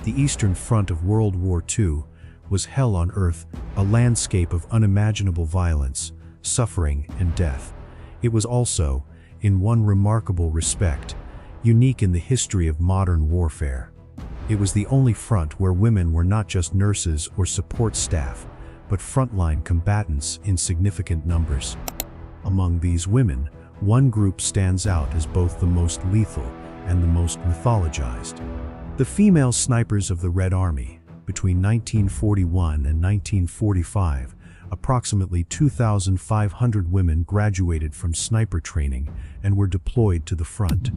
The Eastern Front of World War II was hell on earth, a landscape of unimaginable violence, suffering, and death. It was also, in one remarkable respect, unique in the history of modern warfare. It was the only front where women were not just nurses or support staff, but frontline combatants in significant numbers. Among these women, one group stands out as both the most lethal and the most mythologized. The female snipers of the Red Army. Between 1941 and 1945, approximately 2,500 women graduated from sniper training and were deployed to the front.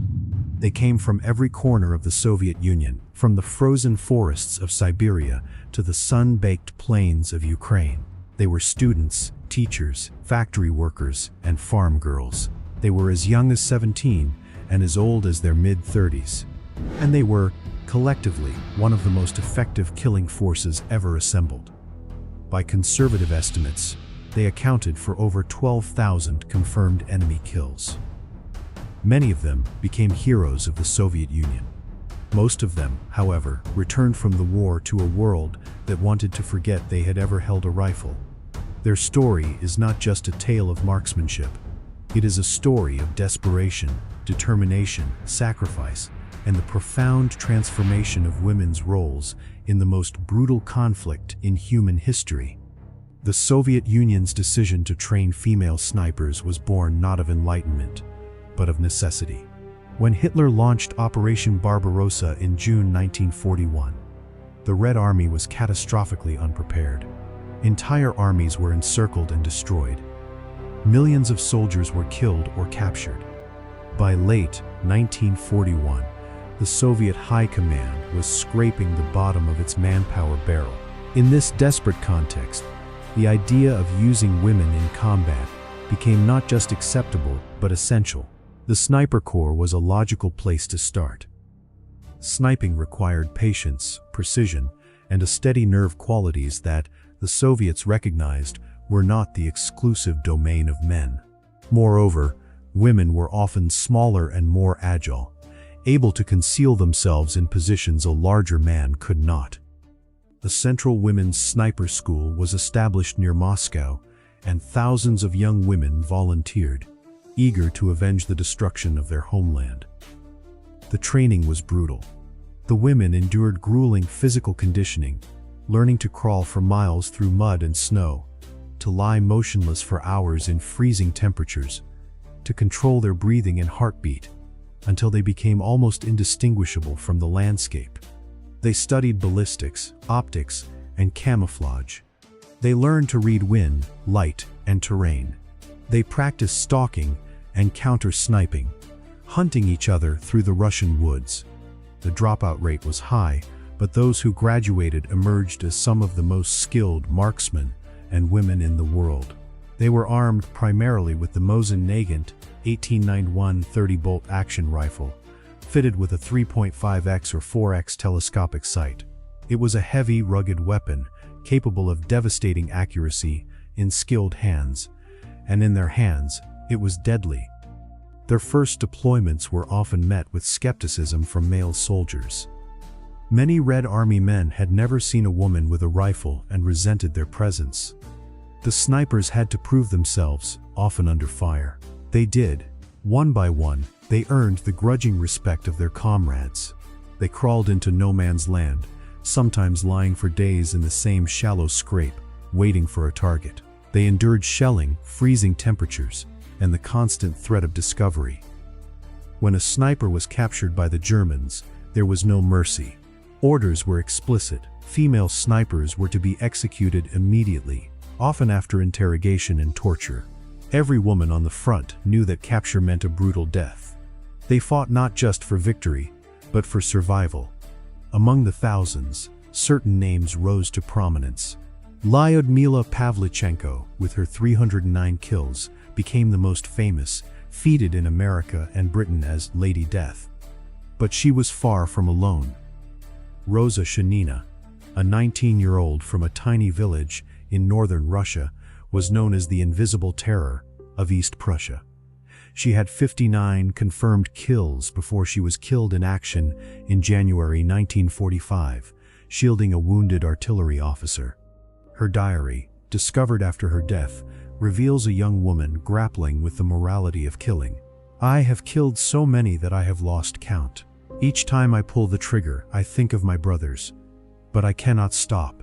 They came from every corner of the Soviet Union, from the frozen forests of Siberia to the sun-baked plains of Ukraine. They were students, teachers, factory workers, and farm girls. They were as young as 17 and as old as their mid-30s. And they were, collectively, one of the most effective killing forces ever assembled. By conservative estimates, they accounted for over 12,000 confirmed enemy kills. Many of them became heroes of the Soviet Union. Most of them, however, returned from the war to a world that wanted to forget they had ever held a rifle. Their story is not just a tale of marksmanship. It is a story of desperation, determination, sacrifice, and the profound transformation of women's roles in the most brutal conflict in human history. The Soviet Union's decision to train female snipers was born not of enlightenment, but of necessity. When Hitler launched Operation Barbarossa in June 1941, the Red Army was catastrophically unprepared. Entire armies were encircled and destroyed. Millions of soldiers were killed or captured. By late 1941, the Soviet High Command was scraping the bottom of its manpower barrel. In this desperate context, the idea of using women in combat became not just acceptable, but essential. The Sniper Corps was a logical place to start. Sniping required patience, precision, and a steady nerve, qualities that the Soviets recognized were not the exclusive domain of men. Moreover, women were often smaller and more agile, able to conceal themselves in positions a larger man could not. The Central Women's Sniper School was established near Moscow, and thousands of young women volunteered, eager to avenge the destruction of their homeland. The training was brutal. The women endured grueling physical conditioning, learning to crawl for miles through mud and snow, to lie motionless for hours in freezing temperatures, to control their breathing and heartbeat, until they became almost indistinguishable from the landscape. They studied ballistics, optics, and camouflage. They learned to read wind, light, and terrain. They practiced stalking and counter-sniping, hunting each other through the Russian woods. The dropout rate was high, but those who graduated emerged as some of the most skilled marksmen and women in the world. They were armed primarily with the Mosin Nagant 1891 30-bolt action rifle, fitted with a 3.5x or 4x telescopic sight. It was a heavy, rugged weapon, capable of devastating accuracy in skilled hands, and in their hands, it was deadly. Their first deployments were often met with skepticism from male soldiers. Many Red Army men had never seen a woman with a rifle and resented their presence. The snipers had to prove themselves, often under fire. They did. One by one, they earned the grudging respect of their comrades. They crawled into no man's land, sometimes lying for days in the same shallow scrape, waiting for a target. They endured shelling, freezing temperatures, and the constant threat of discovery. When a sniper was captured by the Germans, there was no mercy. Orders were explicit. Female snipers were to be executed immediately, often after interrogation and torture. Every woman on the front knew that capture meant a brutal death. They fought not just for victory, but for survival. Among the thousands, certain names rose to prominence. Lyudmila Pavlichenko, with her 309 kills, became the most famous, feted in America and Britain as Lady Death. But she was far from alone. Rosa Shanina, a 19-year-old from a tiny village in northern Russia, was known as the Invisible Terror of East Prussia. She had 59 confirmed kills before she was killed in action in January 1945, shielding a wounded artillery officer. Her diary, discovered after her death, reveals a young woman grappling with the morality of killing. "I have killed so many that I have lost count. Each time I pull the trigger, I think of my brothers. But I cannot stop."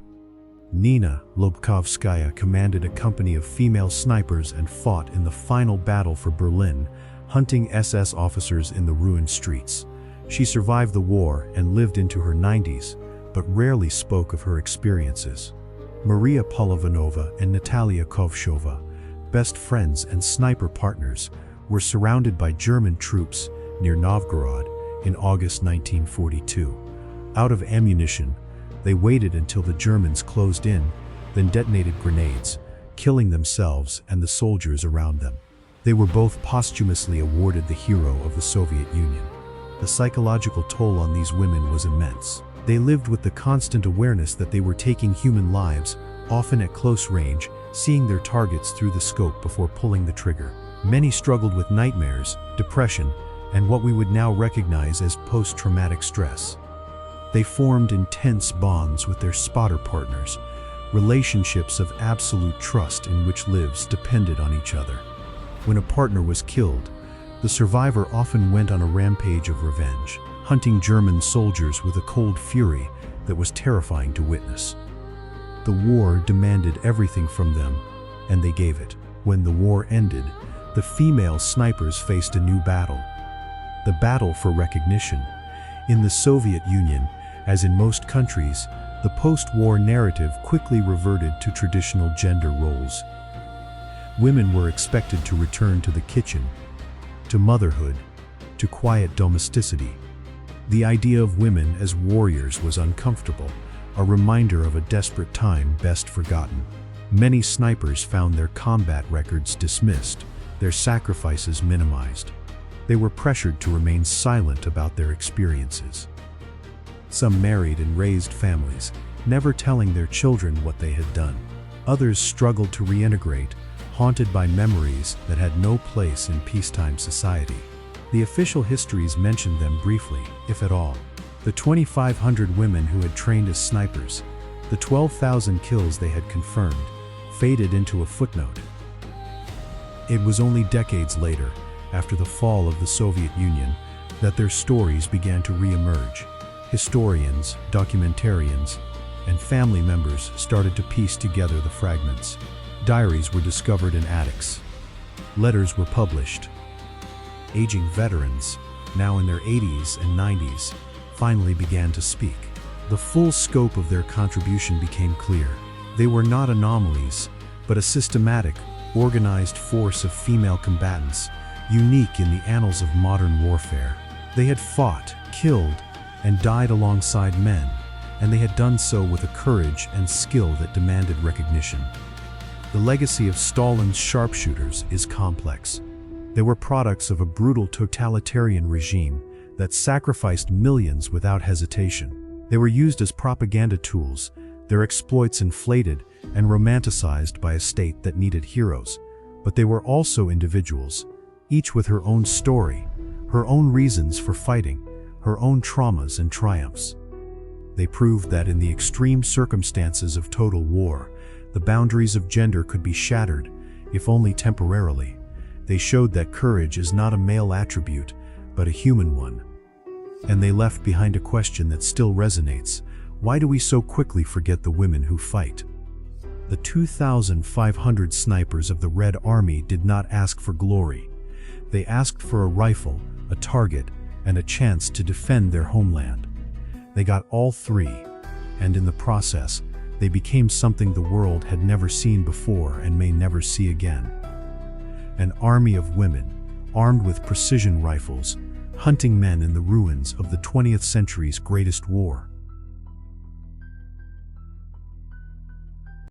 Nina Lobkovskaya commanded a company of female snipers and fought in the final battle for Berlin, hunting SS officers in the ruined streets. She survived the war and lived into her 90s, but rarely spoke of her experiences. Maria Polovanova and Natalia Kovshova, best friends and sniper partners, were surrounded by German troops near Novgorod in August 1942. Out of ammunition, they waited until the Germans closed in, then detonated grenades, killing themselves and the soldiers around them. They were both posthumously awarded the Hero of the Soviet Union. The psychological toll on these women was immense. They lived with the constant awareness that they were taking human lives, often at close range, seeing their targets through the scope before pulling the trigger. Many struggled with nightmares, depression, and what we would now recognize as post-traumatic stress. They formed intense bonds with their spotter partners, relationships of absolute trust in which lives depended on each other. When a partner was killed, the survivor often went on a rampage of revenge, hunting German soldiers with a cold fury that was terrifying to witness. The war demanded everything from them, and they gave it. When the war ended, the female snipers faced a new battle. The battle for recognition. In the Soviet Union, as in most countries, the post-war narrative quickly reverted to traditional gender roles. Women were expected to return to the kitchen, to motherhood, to quiet domesticity. The idea of women as warriors was uncomfortable, a reminder of a desperate time best forgotten. Many snipers found their combat records dismissed, their sacrifices minimized. They were pressured to remain silent about their experiences. Some married and raised families, never telling their children what they had done. Others struggled to reintegrate, haunted by memories that had no place in peacetime society. The official histories mentioned them briefly, if at all. The 2,500 women who had trained as snipers, the 12,000 kills they had confirmed, faded into a footnote. It was only decades later, after the fall of the Soviet Union, that their stories began to re-emerge. Historians, documentarians, and family members started to piece together the fragments. Diaries were discovered in attics. Letters were published. Aging veterans, now in their 80s and 90s, finally began to speak. The full scope of their contribution became clear. They were not anomalies, but a systematic, organized force of female combatants, unique in the annals of modern warfare. They had fought, killed, and died alongside men, and they had done so with a courage and skill that demanded recognition. The legacy of Stalin's sharpshooters is complex. They were products of a brutal totalitarian regime that sacrificed millions without hesitation. They were used as propaganda tools, their exploits inflated and romanticized by a state that needed heroes. But they were also individuals, each with her own story, her own reasons for fighting, her own traumas and triumphs. They proved that in the extreme circumstances of total war, the boundaries of gender could be shattered, if only temporarily. They showed that courage is not a male attribute, but a human one. And they left behind a question that still resonates. Why do we so quickly forget the women who fight? The 2,500 snipers of the Red Army did not ask for glory. They asked for a rifle, a target, and a chance to defend their homeland. They got all three, and in the process, they became something the world had never seen before and may never see again. An army of women, armed with precision rifles, hunting men in the ruins of the 20th century's greatest war.